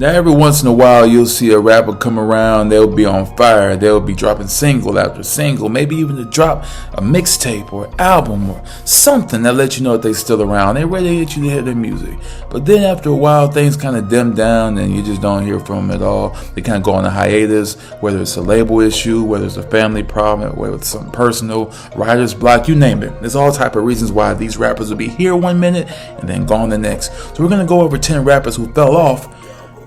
Now, every once in a while, you'll see a rapper come around. They'll be on fire. They'll be dropping single after single, maybe even to drop a mixtape or album or something that lets you know that they're still around. They're ready to get you to hear their music. But then after a while, things kind of dim down and you just don't hear from them at all. They kind of go on a hiatus, whether it's a label issue, whether it's a family problem, whether it's something personal, writer's block, you name it. There's all type of reasons why these rappers will be here one minute and then gone the next. So we're going to go over 10 rappers who fell off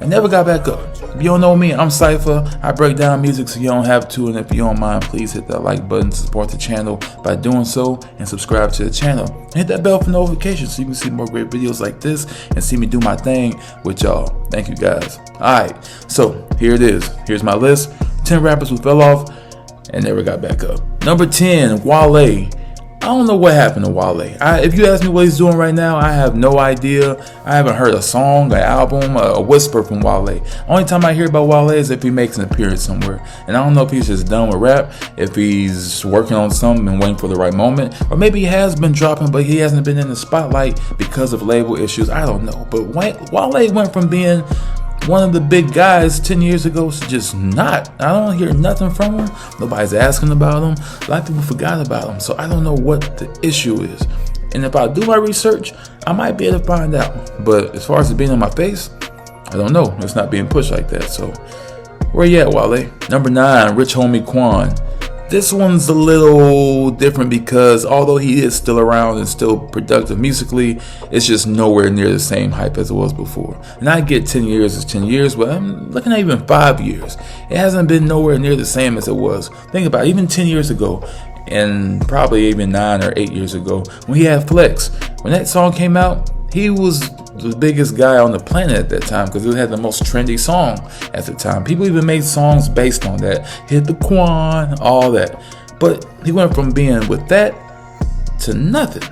and never got back up. If you don't know me, I'm Cypher. I break down music so you don't have to, and if you don't mind, please hit that like button to support the channel by doing so, and subscribe to the channel. And hit that bell for notifications so you can see more great videos like this and see me do my thing with y'all. Thank you guys. Alright, so here it is. Here's my list. 10 rappers who fell off and never got back up. Number 10, Wale. I don't know what happened to Wale. If you ask me what he's doing right now, I have no idea. I haven't heard a song, an album, a whisper from Wale. Only time I hear about Wale is if he makes an appearance somewhere. And I don't know if he's just done with rap, if he's working on something and waiting for the right moment, or maybe he has been dropping, but he hasn't been in the spotlight because of label issues. I don't know. But Wale went from being one of the big guys 10 years ago to just not. I don't hear nothing from him. Nobody's asking about him. A lot of people forgot about him. So I don't know what the issue is. And if I do my research, I might be able to find out. But as far as it being in my face, I don't know. It's not being pushed like that. So where you at, Wale? Number 9, Rich Homie Quan. This one's a little different because although he is still around and still productive musically, it's just nowhere near the same hype as it was before. And I get 10 years is 10 years, but I'm looking at even 5 years. It hasn't been nowhere near the same as it was. Think about it, even 10 years ago, and probably even 9 or 8 years ago, when he had Flex. When that song came out, he was the biggest guy on the planet at that time because it had the most trendy song at the time. People even made songs based on that. Hit the Quan, all that. But he went from being with that to nothing.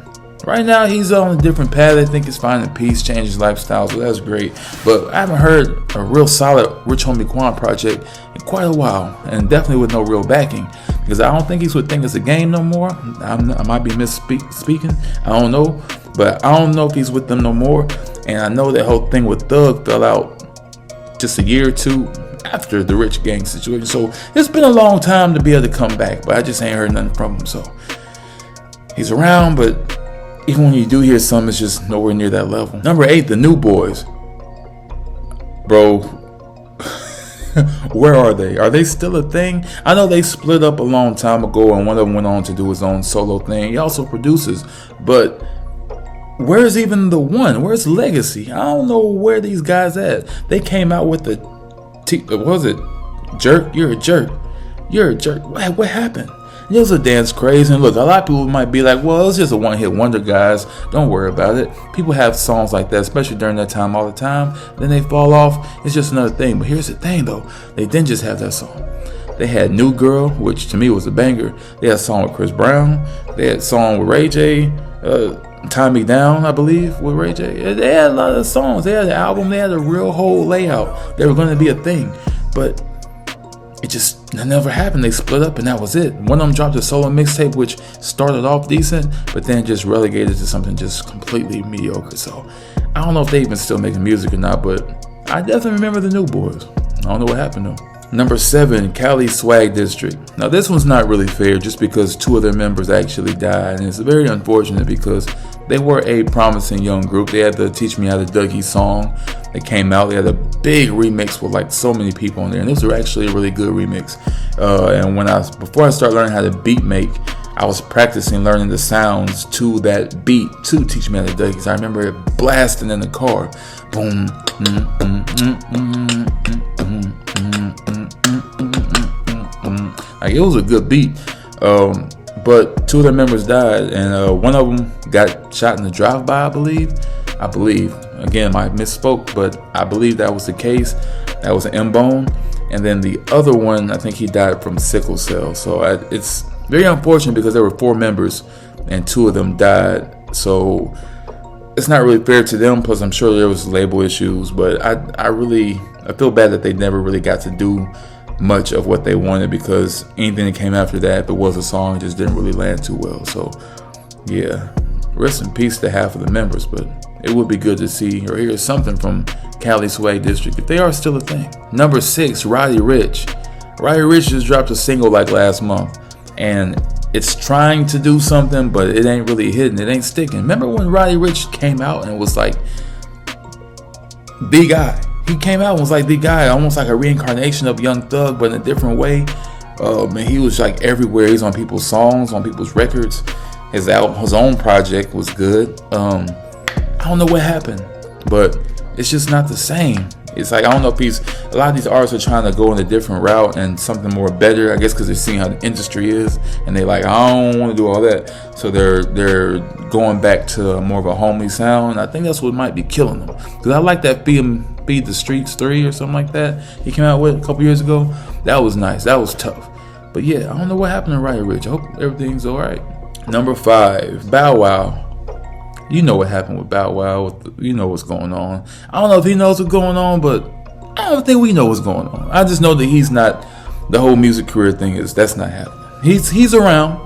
Right now, he's on a different path. I think he's finding peace, changing his lifestyle, so that's great. But I haven't heard a real solid Rich Homie Quan project in quite a while, and definitely with no real backing. Because I don't think he's with Think It's a Game no more. I might be misspeaking. I don't know. But I don't know if he's with them no more. And I know that whole thing with Thug fell out just a year or two after the Rich Gang situation. So it's been a long time to be able to come back. But I just ain't heard nothing from him. So he's around, but even when you do hear something, it's just nowhere near that level. Number 8, the New Boys. Bro, where are they? Are they still a thing? I know they split up a long time ago and one of them went on to do his own solo thing. He also produces, but where's even the one? Where's Legacy? I don't know where these guys at. They came out with the what was it? Jerk? You're a jerk. You're a jerk. What happened? It was a dance craze, and look, a lot of people might be like, well, it's just a one-hit wonder, guys. Don't worry about it. People have songs like that, especially during that time all the time. Then they fall off. It's just another thing. But here's the thing, though. They didn't just have that song. They had New Girl, which to me was a banger. They had a song with Chris Brown. They had a song with Ray J. Tie Me Down, I believe, with Ray J. They had a lot of songs. They had an album. They had a real whole layout. They were going to be a thing. But that never happened. They split up and that was it. One of them dropped a solo mixtape which started off decent, but then just relegated to something just completely mediocre. So I don't know if they even still making music or not, but I definitely remember the New Boys. I don't know what happened though. Number 7, Cali Swag District. Now this one's not really fair just because 2 of their members actually died, and it's very unfortunate because they were a promising young group. They had the Teach Me How to Dougie song that came out. They had a big remix with like so many people on there, and this was actually a really good remix. And before I started learning how to beat make, I was practicing learning the sounds to that beat to Teach Me How to Dougie. I remember it blasting in the car. Boom. Like it was a good beat. But 2 of their members died, and one of them got shot in the drive-by, I believe. Again, I misspoke, but I believe that was the case. That was an M-Bone. And then the other one, I think he died from sickle cell. So it's very unfortunate because there were 4 members and 2 of them died. So it's not really fair to them. Plus, I'm sure there was label issues. But I feel bad that they never really got to do much of what they wanted because anything that came after that, if it was a song, it just didn't really land too well. So yeah, rest in peace to half of the members, but it would be good to see or hear something from Cali Swag District if they are still a thing. Number 6, Roddy Ricch. Roddy Ricch just dropped a single like last month, and it's trying to do something, but it ain't really hitting. It ain't sticking. Remember when Roddy Ricch came out and it was like the guy? He came out and was like the guy, almost like a reincarnation of Young Thug, but in a different way. And he was like everywhere. He's on people's songs, on people's records. His album, his own project was good. I don't know what happened, but it's just not the same. It's like, I don't know if a lot of these artists are trying to go in a different route and something more better, I guess, because they're seeing how the industry is, and they like, I don't want to do all that, so they're going back to more of a homely sound. I think that's what might be killing them, because I like that Feed the Streets 3 or something like that he came out with a couple years ago. That was nice, that was tough. But yeah, I don't know what happened to Roddy Ricch. I hope everything's alright. Number 5, Bow Wow. You know what happened with Bow Wow. You know what's going on. I don't know if he knows what's going on, but I don't think we know what's going on. I just know that he's not, the whole music career thing that's not happening. He's around.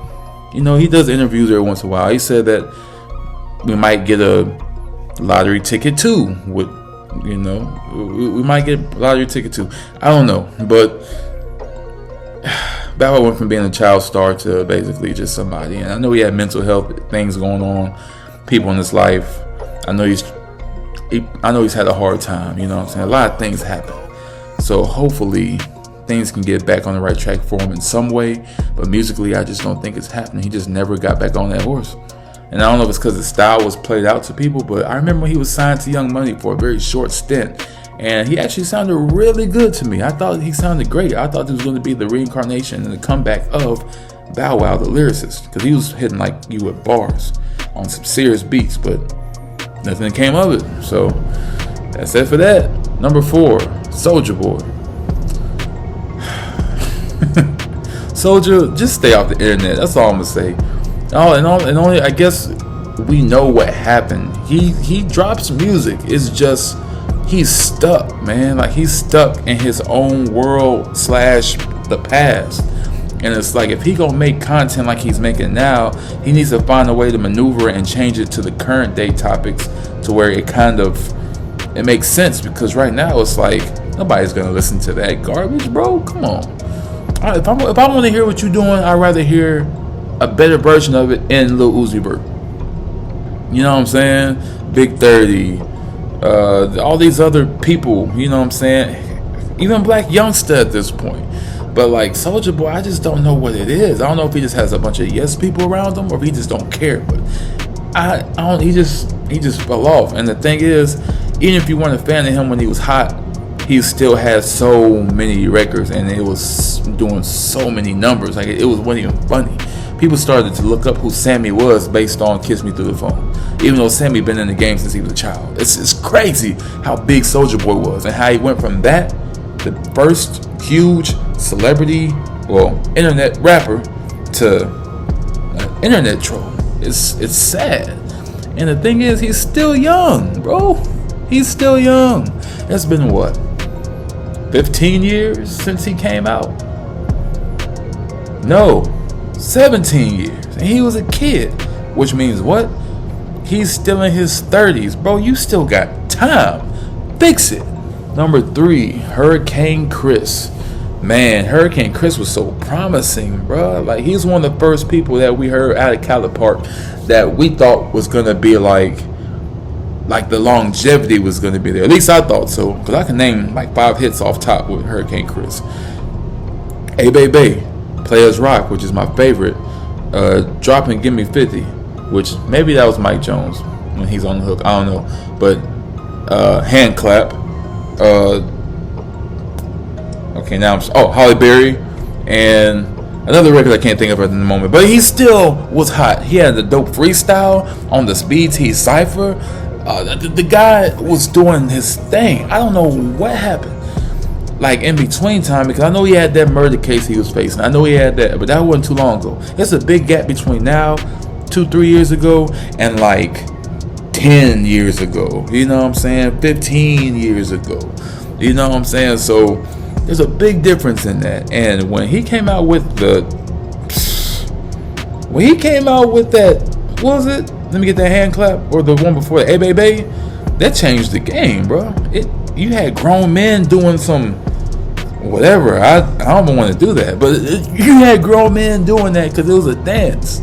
You know, he does interviews every once in a while. He said that we might get a lottery ticket too. We might get a lottery ticket too. I don't know, but Bow Wow went from being a child star to basically just somebody. And I know he had mental health things going on, people in his life. I know he's had a hard time, you know what I'm saying? A lot of things happen. So hopefully things can get back on the right track for him in some way. But musically, I just don't think it's happening. He just never got back on that horse. And I don't know if it's because his style was played out to people, but I remember when he was signed to Young Money for a very short stint. And he actually sounded really good to me. I thought he sounded great. I thought this was going to be the reincarnation and the comeback of Bow Wow, the lyricist. Because he was hitting like you with bars on some serious beats, but nothing came of it. So that's it for that. Number 4, Soulja Boy. Soulja, just stay off the internet. That's all I'm gonna say. And only I guess we know what happened. He drops music. It's just he's stuck, man. Like he's stuck in his own world / the past. And it's like, if he gonna make content like he's making now, he needs to find a way to maneuver and change it to the current day topics to where it makes sense. Because right now it's like nobody's gonna listen to that garbage, bro. Come on. If I want to hear what you're doing, I'd rather hear a better version of it in Lil Uzi Vert. You know what I'm saying? Big 30, all these other people. You know what I'm saying? Even Black Youngster at this point. But like Soulja Boy, I just don't know what it is. I don't know if he just has a bunch of yes people around him or if he just don't care. But I don't. He just fell off. And the thing is, even if you weren't a fan of him when he was hot, he still had so many records and it was doing so many numbers. Like it wasn't even funny. People started to look up who Sammy was based on "Kiss Me Through the Phone," even though Sammy been in the game since he was a child. It's crazy how big Soulja Boy was and how he went from that, the first huge celebrity, internet rapper, to an internet troll. It's sad. And the thing is, he's still young, bro. He's still young. It's been what, 15 years since he came out? No, 17 years. And he was a kid, which means what? He's still in his 30s. Bro, you still got time. Fix it. Number 3, Hurricane Chris. Man, Hurricane Chris was so promising, bro. Like, he's one of the first people that we heard out of Cali Park that we thought was going to be like the longevity was going to be there. At least I thought so, because I can name like 5 hits off top with Hurricane Chris. Hey Baby, Players Rock, which is my favorite. Drop and Give Me 50, which maybe that was Mike Jones when he's on the hook. I don't know. But Hand Clap. Okay, now Holly Berry, and another record I can't think of at the moment. But he still was hot. He had the dope freestyle on the BET Cypher. The guy was doing his thing. I don't know what happened, like in between time, because I know he had that murder case he was facing. I know he had that, but that wasn't too long ago. There's a big gap between now, 2-3 years ago, and like 10 years ago. You know what I'm saying? 15 years ago. You know what I'm saying? So there's a big difference in that. And when he came out with that, what was it? Let me get that hand clap, or the one before the Hey Baby. That changed the game, bro. You had grown men doing some whatever. I don't want to do that, but you had grown men doing that because it was a dance.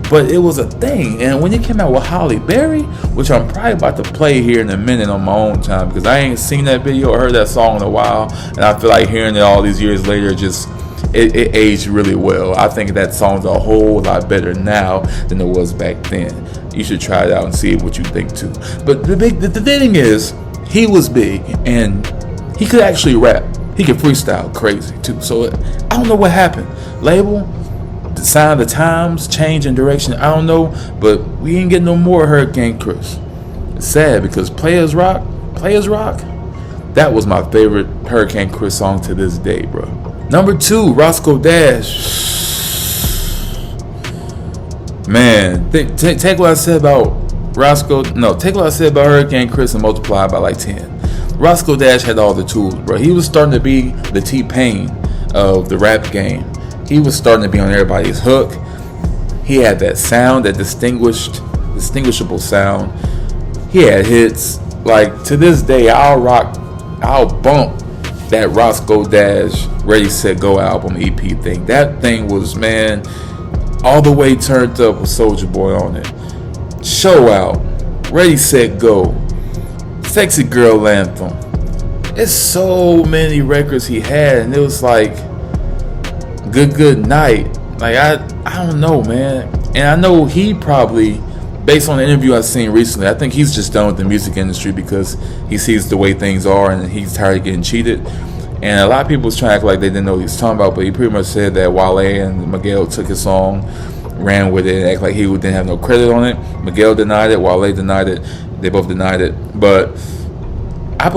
But it was a thing. And when it came out with Halle Berry, which I'm probably about to play here in a minute on my own time, because I ain't seen that video or heard that song in a while, and I feel like hearing it all these years later, it aged really well. I think that song's a whole lot better now than it was back then. You should try it out and see what you think too. But the thing is, he was big and he could actually rap. He could freestyle crazy too. So I don't know what happened. Label, the sign of the times, change in direction, I don't know, but we ain't getting no more Hurricane Chris. It's sad because Players Rock, that was my favorite Hurricane Chris song to this day, bro. Number 2, Roscoe Dash. Man, take what I said about take what I said about Hurricane Chris and multiply it by like 10. Roscoe Dash had all the tools, bro. He was starting to be the T-Pain of the rap game. He was starting to be on everybody's hook. He had that sound, that distinguishable sound. He had hits. Like, to this day, I'll bump that Roscoe Dash Ready, Set, Go album EP thing. That thing was, man, all the way turned up with Soulja Boy on it. Show Out, Ready, Set, Go, Sexy Girl Anthem. It's so many records he had, and it was like Good Night. Like, I don't know, man. And I know he probably, based on the interview I've seen recently, I think he's just done with the music industry because he sees the way things are and he's tired of getting cheated. And a lot of people was trying to act like they didn't know what he was talking about, but he pretty much said that Wale and Miguel took his song, ran with it, and act like he didn't have no credit on it. Miguel denied it, Wale denied it, they both denied it. But I'm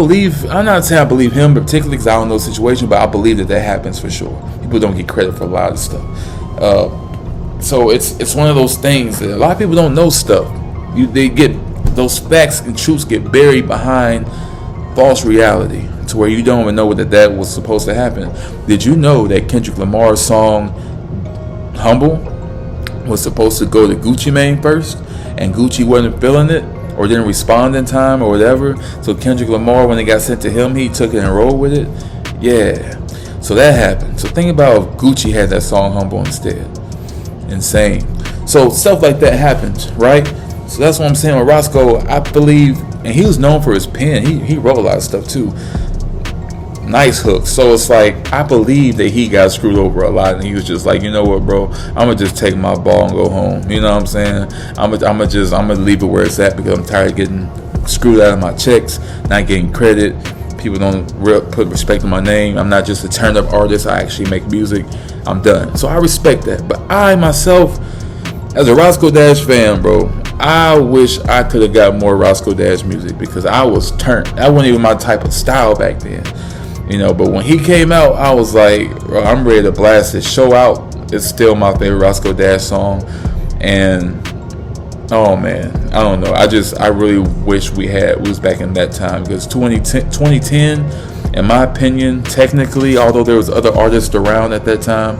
not saying I believe him, but particularly because I don't know the situation, but I believe that happens for sure. People don't get credit for a lot of stuff. So it's one of those things that a lot of people don't know stuff. They get those facts and truths get buried behind false reality to where you don't even know that was supposed to happen. Did you know that Kendrick Lamar's song Humble was supposed to go to Gucci Mane first, and Gucci wasn't feeling it or didn't respond in time or whatever? So Kendrick Lamar, when it got sent to him, he took it and rolled with it. Yeah, so that happened. So think about if Gucci had that song Humble instead. Insane. So stuff like that happens, right? So that's what I'm saying with Roscoe. I believe, and he was known for his pen. He wrote a lot of stuff too. Nice hooks. So it's like, I believe that he got screwed over a lot, and he was just like, you know what, bro, I'm gonna just take my ball and go home. You know what I'm saying? I'm gonna leave it where it's at because I'm tired of getting screwed out of my checks, not getting credit. People don't put respect on my name. I'm not just a turned up artist. I actually make music. I'm done. So I respect that. But I myself, as a Roscoe Dash fan, bro, I wish I could have got more Roscoe Dash music because I was turned. That wasn't even my type of style back then. You know, but when he came out, I was like, bro, I'm ready to blast it. Show Out is still my favorite Roscoe Dash song. And oh man, I don't know. I really wish we was back in that time, because 2010, in my opinion, technically, although there was other artists around at that time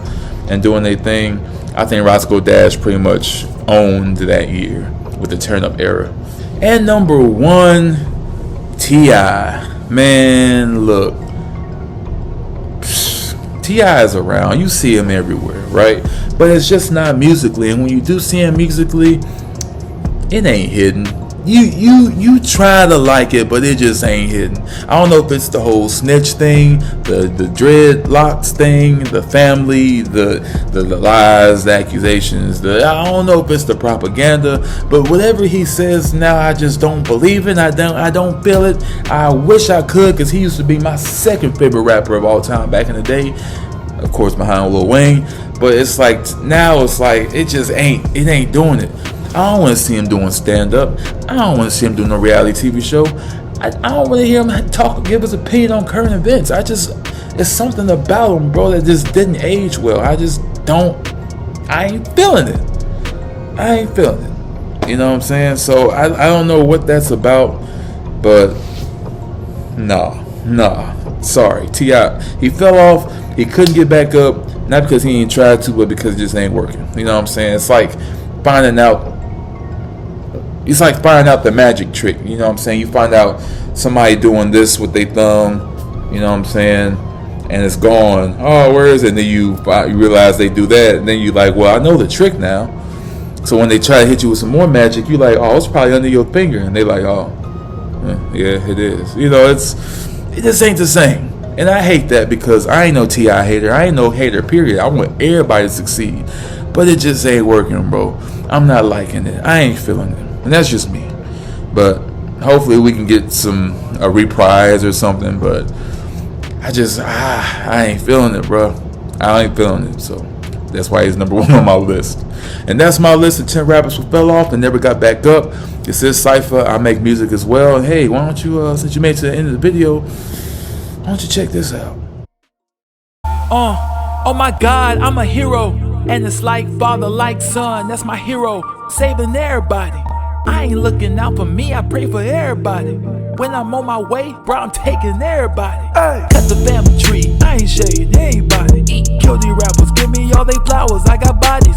and doing their thing, I think Roscoe Dash pretty much owned that year with the turn up era. And number 1, T.I. Man, look, T.I. is around. You see him everywhere, right? But it's just not musically. And when you do see him musically, it ain't hidden. You try to like it, but it just ain't hidden. I don't know if it's the whole snitch thing, the dreadlocks thing, the family, the lies, the accusations. I don't know if it's the propaganda, but whatever he says now, I just don't believe it. I don't feel it. I wish I could, because he used to be my second favorite rapper of all time back in the day. Of course, behind Lil Wayne. But it's like now, it's like it ain't doing it. I don't want to see him doing stand-up. I don't want to see him doing a reality TV show. I don't want to hear him give his opinion on current events. It's something about him, bro, that just didn't age well. I ain't feeling it. You know what I'm saying? So I don't know what that's about, but nah. Sorry, T.I. He fell off. He couldn't get back up, not because he ain't tried to, but because it just ain't working. You know what I'm saying? It's like finding out It's like finding out the magic trick. You know what I'm saying? You find out somebody doing this with their thumb. You know what I'm saying? And it's gone. Oh, where is it? And then you realize they do that, and then you like, well, I know the trick now. So when they try to hit you with some more magic, you like, oh, it's probably under your finger, and they like, oh, yeah, it is. You know, it just ain't the same. And I hate that because I ain't no T.I. hater. I ain't no hater, period. I want everybody to succeed. But it just ain't working, bro. I'm not liking it. I ain't feeling it. And that's just me. But hopefully we can get a reprise or something. But I ain't feeling it, bro. I ain't feeling it. So that's why he's number 1 on my list. And that's my list of 10 rappers who fell off and never got back up. This is Cypher. I make music as well. And hey, why don't you, since you made it to the end of the video, why don't you check this out? Oh my God, I'm a hero. And it's like father, like son, that's my hero. Saving everybody. I ain't looking out for me, I pray for everybody. When I'm on my way, bro, I'm taking everybody. Ay. Cut the family tree, I ain't shading anybody. Kill these rappers, give me all they flowers, I got bodies.